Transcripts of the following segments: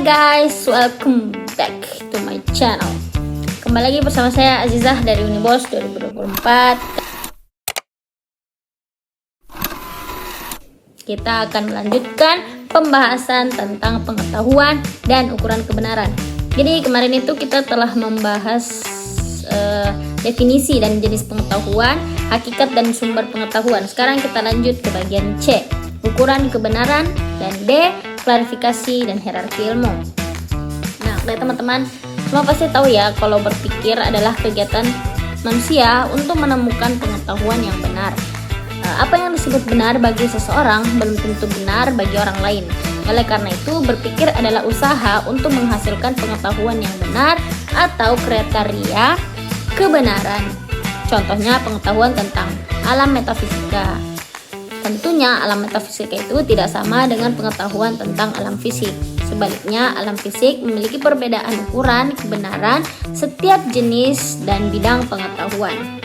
guys, welcome back to my channel. Kembali lagi bersama saya Azizah dari Unibos 2024. Kita akan melanjutkan pembahasan tentang pengetahuan dan ukuran kebenaran. Jadi kemarin itu kita telah membahas definisi dan jenis pengetahuan, hakikat dan sumber pengetahuan. Sekarang kita lanjut ke bagian C, ukuran kebenaran, dan D, klarifikasi dan hierarki ilmu. Nah, teman-teman semua pasti tahu ya kalau berpikir adalah kegiatan manusia untuk menemukan pengetahuan yang benar. Apa yang disebut benar bagi seseorang belum tentu benar bagi orang lain. Oleh karena itu, berpikir adalah usaha untuk menghasilkan pengetahuan yang benar atau kriteria kebenaran. Contohnya pengetahuan tentang alam metafisika. Tentunya alam metafisika itu tidak sama dengan pengetahuan tentang alam fisik. Sebaliknya, alam fisik memiliki perbedaan ukuran kebenaran setiap jenis dan bidang pengetahuan.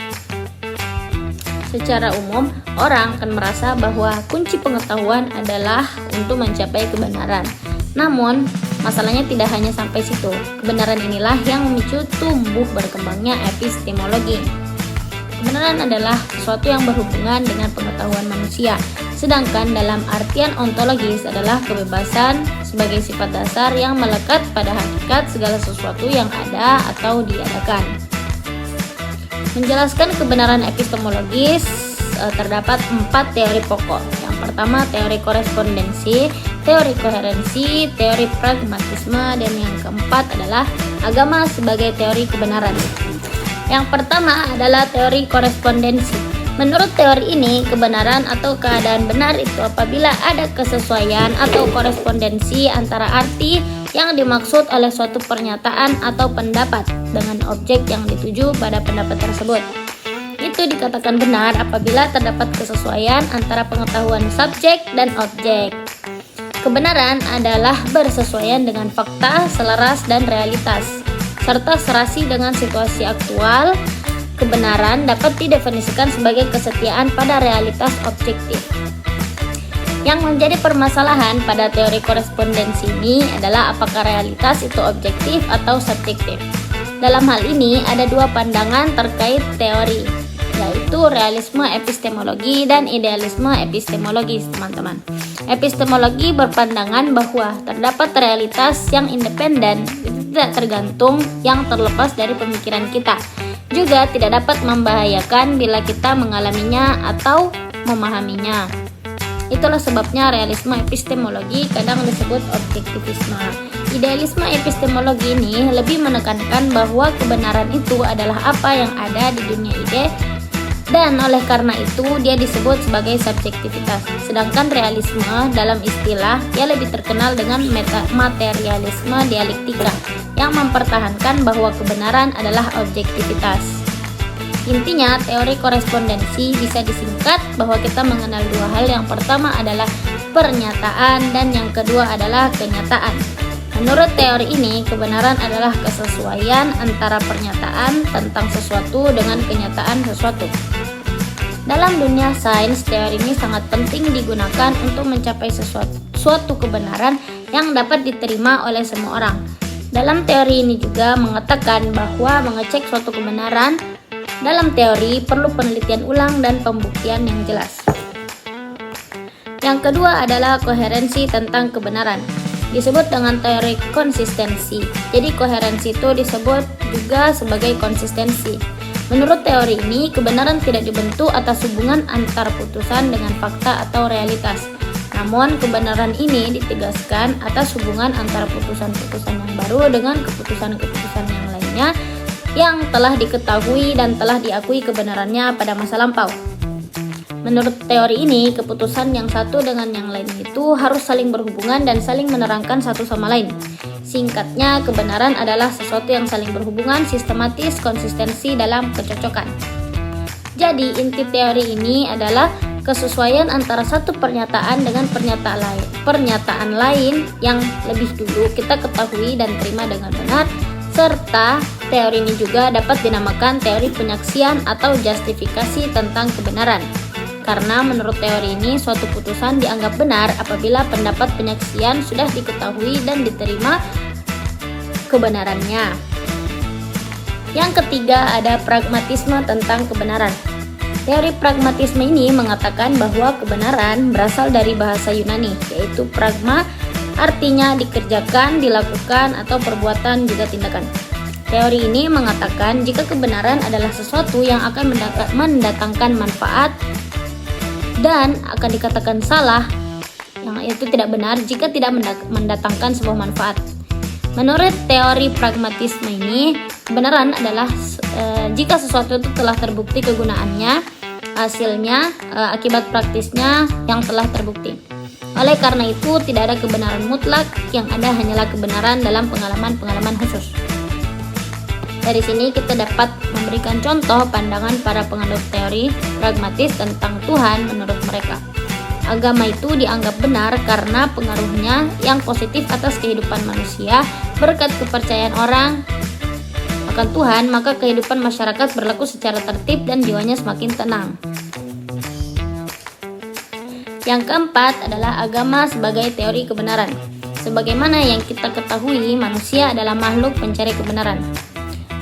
Secara umum, orang akan merasa bahwa kunci pengetahuan adalah untuk mencapai kebenaran. Namun, masalahnya tidak hanya sampai situ. Kebenaran inilah yang memicu tumbuh berkembangnya epistemologi. Kebenaran adalah sesuatu yang berhubungan dengan pengetahuan manusia, sedangkan dalam artian ontologis adalah kebebasan sebagai sifat dasar yang melekat pada hakikat segala sesuatu yang ada atau diadakan. Menjelaskan kebenaran epistemologis, terdapat 4 teori pokok. Yang pertama, teori korespondensi, teori koherensi, teori pragmatisme, dan yang keempat adalah agama sebagai teori kebenaran. Yang pertama adalah teori korespondensi. Menurut teori ini, kebenaran atau keadaan benar itu apabila ada kesesuaian atau korespondensi antara arti yang dimaksud oleh suatu pernyataan atau pendapat dengan objek yang dituju pada pendapat tersebut. Itu dikatakan benar apabila terdapat kesesuaian antara pengetahuan subjek dan objek. Kebenaran adalah bersesuaian dengan fakta, selaras, dan realitas, serta serasi dengan situasi aktual. Kebenaran dapat didefinisikan sebagai kesetiaan pada realitas objektif. Yang menjadi permasalahan pada teori korespondensi ini adalah apakah realitas itu objektif atau subjektif. Dalam hal ini ada 2 pandangan terkait teori, yaitu realisme epistemologi dan idealisme epistemologis, teman-teman. Epistemologi berpandangan bahwa terdapat realitas yang independen, tidak tergantung, yang terlepas dari pemikiran kita. Juga tidak dapat membahayakan bila kita mengalaminya atau memahaminya. Itulah sebabnya realisme epistemologi kadang disebut objektivisme. Idealisme epistemologi ini lebih menekankan bahwa kebenaran itu adalah apa yang ada di dunia ide, dan oleh karena itu dia disebut sebagai subjektivitas. Sedangkan realisme dalam istilah dia lebih terkenal dengan materialisme dialektika yang mempertahankan bahwa kebenaran adalah objektivitas. Intinya, teori korespondensi bisa disingkat bahwa kita mengenal 2 hal. Yang pertama adalah pernyataan dan yang kedua adalah kenyataan. Menurut teori ini, kebenaran adalah kesesuaian antara pernyataan tentang sesuatu dengan kenyataan sesuatu. Dalam dunia sains, teori ini sangat penting digunakan untuk mencapai suatu kebenaran yang dapat diterima oleh semua orang. Dalam teori ini juga mengatakan bahwa mengecek suatu kebenaran dalam teori perlu penelitian ulang dan pembuktian yang jelas. Yang kedua adalah koherensi tentang kebenaran, disebut dengan teori konsistensi. Jadi koherensi itu disebut juga sebagai konsistensi. Menurut teori ini, kebenaran tidak dibentuk atas hubungan antar putusan dengan fakta atau realitas. Namun, kebenaran ini ditegaskan atas hubungan antara putusan-putusan yang baru dengan keputusan-keputusan yang lainnya yang telah diketahui dan telah diakui kebenarannya pada masa lampau. Menurut teori ini, keputusan yang satu dengan yang lain itu harus saling berhubungan dan saling menerangkan satu sama lain. Singkatnya, kebenaran adalah sesuatu yang saling berhubungan, sistematis, konsistensi dalam kecocokan. Jadi, inti teori ini adalah kesesuaian antara satu pernyataan dengan pernyataan lain yang lebih dulu kita ketahui dan terima dengan benar, serta teori ini juga dapat dinamakan teori penyaksian atau justifikasi tentang kebenaran. karena menurut teori ini suatu putusan dianggap benar apabila pendapat penyaksian sudah diketahui dan diterima kebenarannya. Yang ketiga ada pragmatisme tentang kebenaran. Teori pragmatisme ini mengatakan bahwa kebenaran berasal dari bahasa Yunani, yaitu pragma, artinya dikerjakan, dilakukan, atau perbuatan juga tindakan. Teori ini mengatakan jika kebenaran adalah sesuatu yang akan mendatangkan manfaat dan akan dikatakan salah, yang itu tidak benar jika tidak mendatangkan sebuah manfaat. Menurut teori pragmatisme ini, kebenaran adalah jika sesuatu itu telah terbukti kegunaannya, hasilnya, akibat praktisnya yang telah terbukti. Oleh karena itu, tidak ada kebenaran mutlak, yang ada hanyalah kebenaran dalam pengalaman-pengalaman khusus. Dari sini kita dapat memberikan contoh pandangan para penganut teori pragmatis tentang Tuhan menurut mereka. Agama itu dianggap benar karena pengaruhnya yang positif atas kehidupan manusia. Berkat kepercayaan orang akan Tuhan, maka kehidupan masyarakat berlaku secara tertib dan jiwanya semakin tenang. Yang keempat adalah agama sebagai teori kebenaran. Sebagaimana yang kita ketahui, manusia adalah makhluk pencari kebenaran.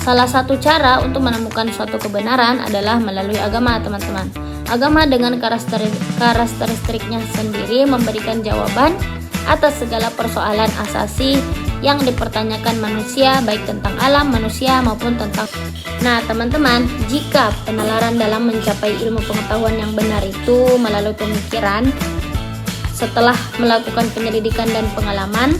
Salah satu cara untuk menemukan suatu kebenaran adalah melalui agama, teman-teman. Agama dengan karakteristiknya sendiri memberikan jawaban atas segala persoalan asasi yang dipertanyakan manusia, baik tentang alam manusia maupun tentang. Nah, teman-teman, jika penalaran dalam mencapai ilmu pengetahuan yang benar itu melalui pemikiran setelah melakukan penyelidikan dan pengalaman,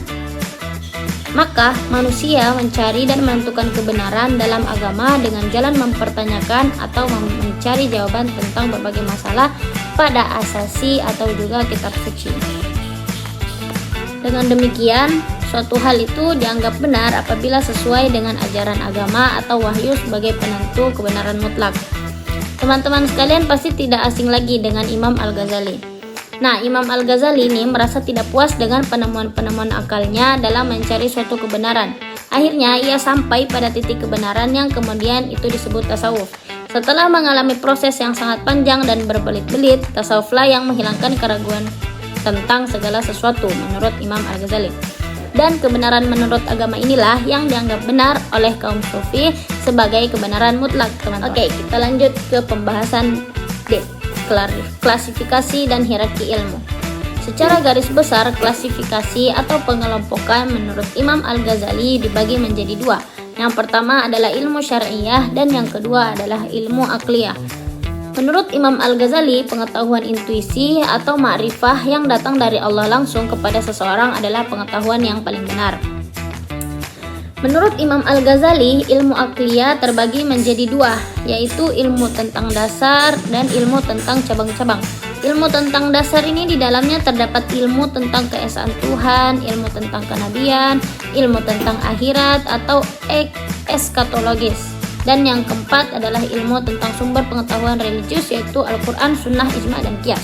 maka manusia mencari dan menentukan kebenaran dalam agama dengan jalan mempertanyakan atau mencari jawaban tentang berbagai masalah pada asasi atau juga kitab suci. Dengan demikian, suatu hal itu dianggap benar apabila sesuai dengan ajaran agama atau wahyu sebagai penentu kebenaran mutlak. Teman-teman sekalian pasti tidak asing lagi dengan Imam Al-Ghazali. Nah, Imam Al-Ghazali ini merasa tidak puas dengan penemuan-penemuan akalnya dalam mencari suatu kebenaran. Akhirnya, ia sampai pada titik kebenaran yang kemudian itu disebut tasawuf. Setelah mengalami proses yang sangat panjang dan berbelit-belit, tasawuflah yang menghilangkan keraguan tentang segala sesuatu menurut Imam Al-Ghazali. Dan kebenaran menurut agama inilah yang dianggap benar oleh kaum sufi sebagai kebenaran mutlak, teman-teman. Oke, kita lanjut ke pembahasan D. Klasifikasi dan hierarki ilmu. Secara garis besar, klasifikasi atau pengelompokan menurut Imam Al-Ghazali dibagi menjadi dua. Yang pertama adalah ilmu syariah dan yang kedua adalah ilmu akliyah. Menurut Imam Al-Ghazali, pengetahuan intuisi atau ma'rifah yang datang dari Allah langsung kepada seseorang adalah pengetahuan yang paling benar. Menurut Imam Al-Ghazali, ilmu akliyah terbagi menjadi dua, yaitu ilmu tentang dasar dan ilmu tentang cabang-cabang. Ilmu tentang dasar ini di dalamnya terdapat ilmu tentang keesaan Tuhan, ilmu tentang kenabian, ilmu tentang akhirat atau eskatologis. Dan yang keempat adalah ilmu tentang sumber pengetahuan religius, yaitu Al-Quran, Sunnah, Ijma, dan Qiyas.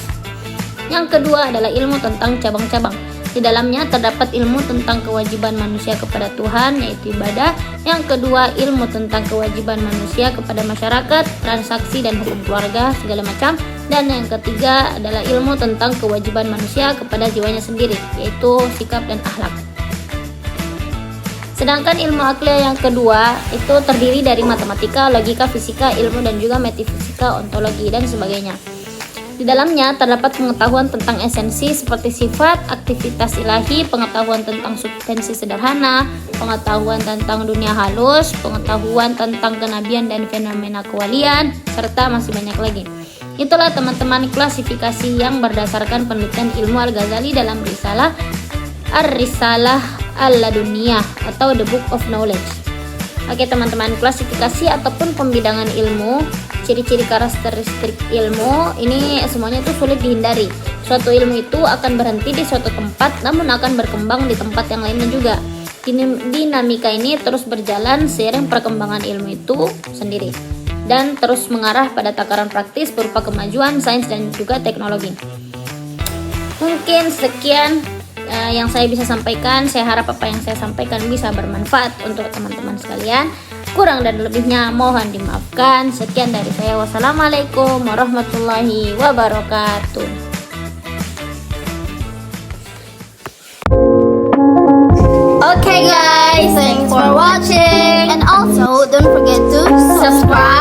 Yang kedua adalah ilmu tentang cabang-cabang. Di dalamnya terdapat ilmu tentang kewajiban manusia kepada Tuhan, yaitu ibadah. Yang kedua, ilmu tentang kewajiban manusia kepada masyarakat, transaksi dan hukum keluarga, segala macam. Dan yang ketiga adalah ilmu tentang kewajiban manusia kepada jiwanya sendiri, yaitu sikap dan akhlak. Sedangkan ilmu akliyah yang kedua itu terdiri dari matematika, logika, fisika, ilmu dan juga metafisika, ontologi, dan sebagainya. Di dalamnya terdapat pengetahuan tentang esensi seperti sifat, aktivitas ilahi, pengetahuan tentang substansi sederhana, pengetahuan tentang dunia halus, pengetahuan tentang kenabian dan fenomena kewalian, serta masih banyak lagi. Itulah teman-teman klasifikasi yang berdasarkan penelitian ilmu Al-Ghazali dalam risalah Ar-Risalah Al-Laduniyah atau The Book of Knowledge. Oke teman-teman, klasifikasi ataupun pembidangan ilmu, ciri-ciri karakteristik ilmu ini semuanya itu sulit dihindari. Suatu ilmu itu akan berhenti di suatu tempat namun akan berkembang di tempat yang lainnya juga. Dinamika ini terus berjalan seiring perkembangan ilmu itu sendiri dan terus mengarah pada takaran praktis berupa kemajuan sains dan juga teknologi. Mungkin sekian yang saya bisa sampaikan. Saya harap apa yang saya sampaikan bisa bermanfaat untuk teman-teman sekalian. Kurang dan lebihnya mohon dimaafkan. Sekian dari saya. Wassalamualaikum warahmatullahi wabarakatuh. Okay guys, thanks for watching, and also don't forget to subscribe